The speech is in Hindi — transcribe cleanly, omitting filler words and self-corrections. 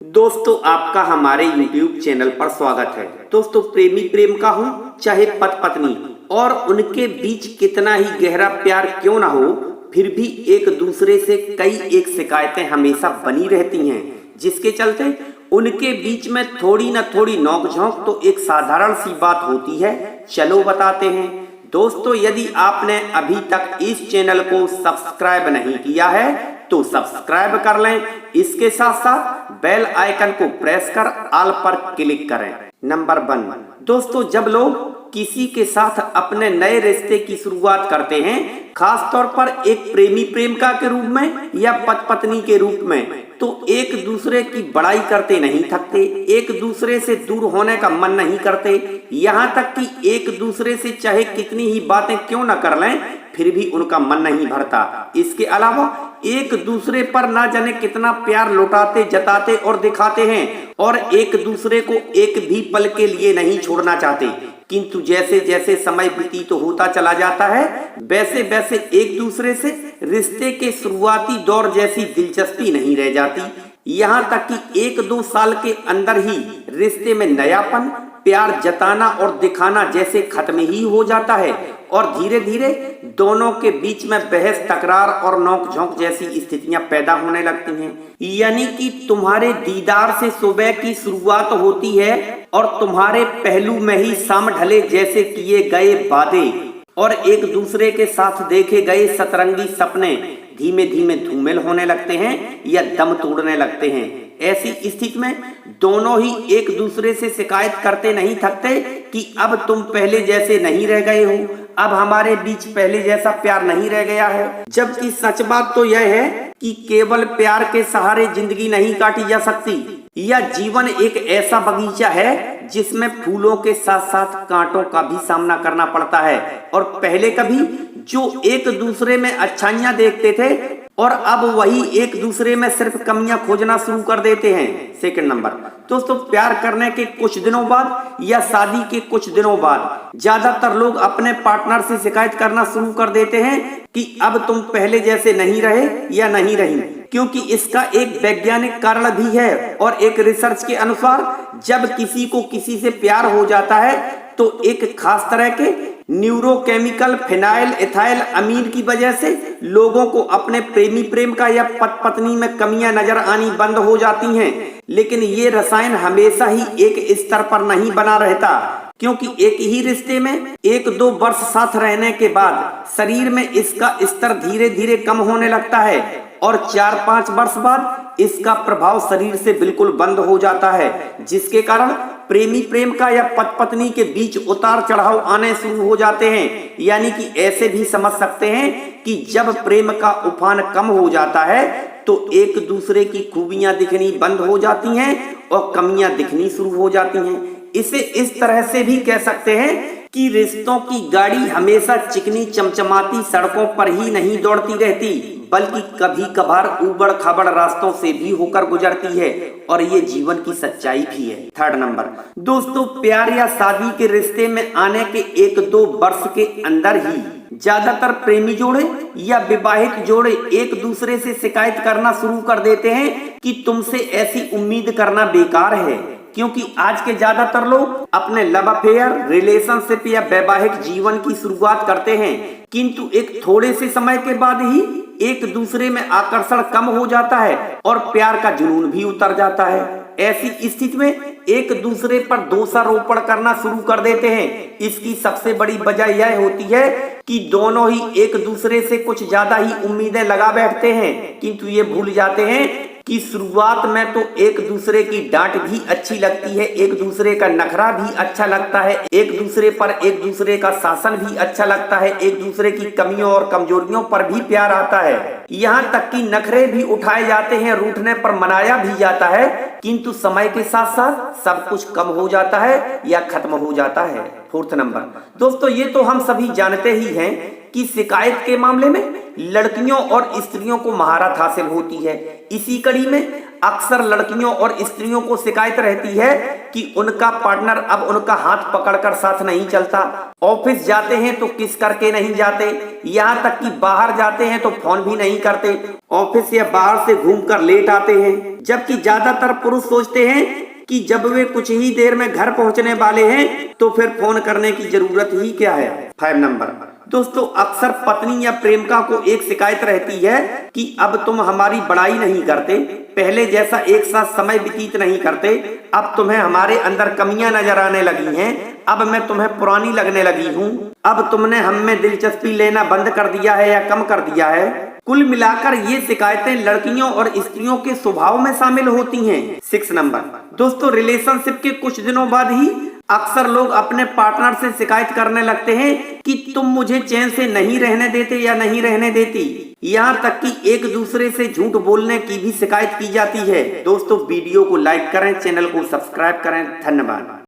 दोस्तों आपका हमारे YouTube चैनल पर स्वागत है। दोस्तों प्रेमी प्रेम का हो चाहे पति पत्नी और उनके बीच कितना ही गहरा प्यार क्यों ना हो, फिर भी एक दूसरे से कई एक शिकायतें हमेशा बनी रहती हैं, जिसके चलते उनके बीच में थोड़ी न थोड़ी नोकझोंक तो एक साधारण सी बात होती है। चलो बताते हैं। दोस्तों यदि आपने अभी तक इस चैनल को सब्सक्राइब नहीं किया है तो सब्सक्राइब कर लें। इसके साथ साथ बेल आइकन को प्रेस कर ऑल पर क्लिक करें। नंबर 1, दोस्तों जब लोग किसी के साथ अपने नए रिश्ते की शुरुआत करते हैं, खास तौर पर एक प्रेमी प्रेमिका के रूप में या पति पत्नी के रूप में, तो एक दूसरे की बड़ाई करते नहीं थकते, एक दूसरे से दूर होने का मन नहीं करते, यहाँ तक कि एक दूसरे से चाहे कितनी ही बातें क्यों न कर लें फिर भी उनका मन नहीं भरता। इसके अलावा एक दूसरे पर ना जाने कितना प्यार लौटाते, जताते और दिखाते हैं और एक दूसरे को एक भी पल के लिए नहीं छोड़ना चाहते। किंतु जैसे जैसे समय व्यतीत होता चला जाता है, वैसे वैसे एक दूसरे से रिश्ते के शुरुआती दौर जैसी दिलचस्पी नहीं रह जाती। यहाँ तक कि 1-2 साल के अंदर ही रिश्ते में नयापन, प्यार जताना और दिखाना जैसे खत्म ही हो जाता है और धीरे धीरे दोनों के बीच में बहस, तकरार और नोक-झोंक जैसी स्थितियां पैदा होने लगती हैं। यानी कि तुम्हारे दीदार से सुबह की शुरुआत होती है और तुम्हारे पहलू में ही शाम ढले जैसे किए गए वादे और एक दूसरे के साथ देखे गए सतरंगी सपने धीमे धीमे धूमिल होने लगते हैं या दम तोड़ने लगते हैं। ऐसी स्थिति में दोनों ही एक दूसरे से शिकायत करते नहीं थकते कि अब तुम पहले जैसे नहीं रह गए हो, अब हमारे बीच पहले जैसा प्यार नहीं रह गया है। जबकि सच बात तो यह है कि केवल प्यार के सहारे जिंदगी नहीं काटी जा सकती। यह जीवन एक ऐसा बगीचा है जिसमें फूलों के साथ साथ कांटों का भी सामना करना पड़ता है और पहले कभी जो एक दूसरे में अच्छाइयां देखते थे और अब वही एक दूसरे में सिर्फ कमियां खोजना शुरू कर देते हैं। सेकंड नंबर, दोस्तों प्यार करने के कुछ दिनों बाद या शादी के कुछ दिनों बाद ज्यादातर लोग अपने पार्टनर से शिकायत करना शुरू कर देते हैं कि अब तुम पहले जैसे नहीं रहे या नहीं रही, क्योंकि इसका एक वैज्ञानिक कारण भी है और एक रिसर्च के अनुसार जब किसी को किसी से प्यार हो जाता है तो एक खास तरह के न्यूरोकेमिकल फिनाइल एथाइल अमीन की वजह से लोगों को अपने प्रेमी प्रेमिका या पति पत्नी में कमियां नजर आनी बंद हो जाती हैं। लेकिन ये रसायन हमेशा ही एक स्तर पर नहीं बना रहता, क्योंकि एक ही रिश्ते में 1-2 वर्ष साथ रहने के बाद शरीर में इसका स्तर धीरे धीरे कम होने लगता है और 4-5 वर्ष बाद इसका प्रभाव शरीर से बिल्कुल बंद हो जाता है, जिसके कारण प्रेमी प्रेमिका या पति पत्नी के बीच उतार चढ़ाव आने शुरू हो जाते हैं। यानी कि ऐसे भी समझ सकते हैं कि जब प्रेम का उफान कम हो जाता है तो एक दूसरे की खूबियां दिखनी बंद हो जाती हैं और कमियां दिखनी शुरू हो जाती हैं। इसे इस तरह से भी कह सकते हैं कि रिश्तों की गाड़ी हमेशा चिकनी चमचमाती सड़कों पर ही नहीं दौड़ती रहती, बल्कि कभी कभार ऊबड़ खाबड़ रास्तों से भी होकर गुजरती है और ये जीवन की सच्चाई भी है। थर्ड नंबर, दोस्तों प्यार या शादी के रिश्ते में आने के 1-2 वर्ष के अंदर ही ज्यादातर प्रेमी जोड़े या विवाहित जोड़े एक दूसरे से शिकायत करना शुरू कर देते हैं कि तुमसे ऐसी उम्मीद करना बेकार है, क्योंकि आज के ज्यादातर लोग अपने लव अफेयर, रिलेशनशिप या वैवाहिक जीवन की शुरुआत करते हैं, किंतु एक थोड़े से समय के बाद ही एक दूसरे में आकर्षण कम हो जाता है और प्यार का जुनून भी उतर जाता है। ऐसी स्थिति में एक दूसरे पर दोषारोपण करना शुरू कर देते हैं। इसकी सबसे बड़ी वजह यह होती है कि दोनों ही एक दूसरे से कुछ ज्यादा ही उम्मीदें लगा बैठते हैं, किंतु ये भूल जाते हैं कि शुरुआत में तो एक दूसरे की डांट भी अच्छी लगती है, एक दूसरे का नखरा भी अच्छा लगता है, एक दूसरे पर एक दूसरे का शासन भी अच्छा लगता है, एक दूसरे की कमियों और कमजोरियों पर भी प्यार आता है, यहाँ तक कि नखरे भी उठाए जाते हैं, रूठने पर मनाया भी जाता है, किंतु समय के साथ साथ सब कुछ कम हो जाता है या खत्म हो जाता है। फोर्थ नंबर, दोस्तों ये तो हम सभी जानते ही हैं कि शिकायत के मामले में लड़कियों और स्त्रियों को महारत हासिल होती है। इसी कड़ी में अक्सर लड़कियों और स्त्रियों को शिकायत रहती है कि उनका पार्टनर अब उनका हाथ पकड़कर साथ नहीं चलता, ऑफिस जाते हैं तो किस करके नहीं जाते, यहाँ तक कि बाहर जाते हैं तो फोन भी नहीं करते, ऑफिस या बाहर से घूमकर लेट आते हैं। जबकि ज्यादातर पुरुष सोचते हैं कि जब वे कुछ ही देर में घर पहुंचने वाले हैं तो फिर फोन करने की जरूरत ही क्या है। 5 नंबर दोस्तों, अक्सर पत्नी या प्रेमिका को एक शिकायत रहती है कि अब तुम हमारी बड़ाई नहीं करते, पहले जैसा एक साथ समय व्यतीत नहीं करते, अब तुम्हें हमारे अंदर कमियां नजर आने लगी हैं, अब मैं तुम्हें पुरानी लगने लगी हूँ, अब तुमने हम में दिलचस्पी लेना बंद कर दिया है या कम कर दिया है। कुल मिलाकर ये शिकायतें लड़कियों और स्त्रियों के स्वभाव में शामिल होती हैं। 6 नंबर दोस्तों, रिलेशनशिप के कुछ दिनों बाद ही अक्सर लोग अपने पार्टनर से शिकायत करने लगते हैं कि तुम मुझे चैन से नहीं रहने देते या नहीं रहने देती। यहाँ तक कि एक दूसरे से झूठ बोलने की भी शिकायत की जाती है। दोस्तों वीडियो को लाइक करें, चैनल को सब्सक्राइब करें। धन्यवाद।